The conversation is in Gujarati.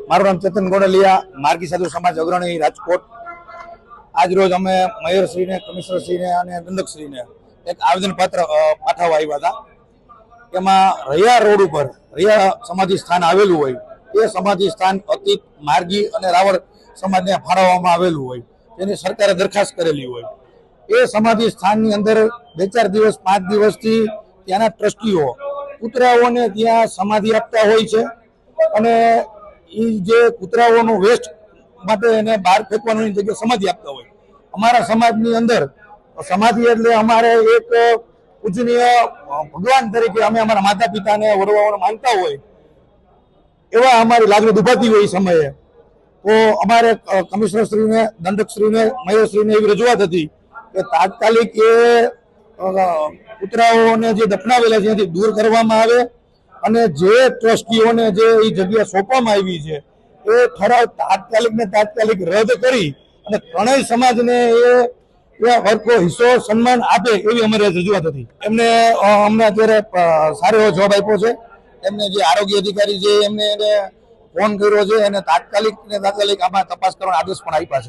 મારું નામ ચેતન ગોડલિયા, માર્ગી સાધુ સમાજ અગ્રણી, રાજકોટ। આજ રોજ અમે મેયરશ્રીને, કમિશનરશ્રીને અને દંડકશ્રીને એક આવેદનપત્ર પાઠવવા આવ્યા હતા। એમાં રૈયા રોડ ઉપર રૈયા સમાધિ સ્થાન આવેલું હોય, એ સમાધિ સ્થાન અતીત, માર્ગી અને રાવળ સમાજને ફાળવવામાં આવેલું હોય, તેની સરકારે દરખાસ્ત કરેલી હોય। એ સમાધિ સ્થાનની અંદર 2-4 દિવસ 5 દિવસથી ત્યાંના ટ્રસ્ટીઓ કૂતરાઓને ત્યાં સમાધિ આપતા હોય છે અને એ જે કૂતરાઓનું વેસ્ટ માટે એને બહાર ફેંકવાની જગ્યાએ સમાધિ આપતા હોય। અમારા સમાજની અંદર સમાધિ એટલે અમારે એક પૂજનીય ભગવાન તરીકે અમે અમારા માતા પિતાને વડવાઓને માનતા હોય, એવા અમારી લાગણી દુભાતી હોય એ સમયે। તો અમારે કમિશનરશ્રીને, દંડકશ્રીને, મેયરશ્રીને એવી રજૂઆત હતી કે તાત્કાલિક એ કૂતરાઓને જે દફનાવેલા છે ત્યાંથી દૂર કરવામાં આવે અને જે ટ્રસ્ટીઓને જે એ જગ્યા સોંપવામાં આવી છે એ ઠરાવ તાત્કાલિક રદ કરી અને ત્રણેય સમાજને એ હરખો હિસ્સો સન્માન આપે એવી અમારી રજૂઆત હતી। એમને અમને અત્યારે સારો એવો જવાબ આપ્યો છે। એમને જે આરોગ્ય અધિકારી છે એમને ફોન કર્યો છે અને તાત્કાલિક આમાં તપાસ કરવાના આદેશ પણ આપ્યા છે।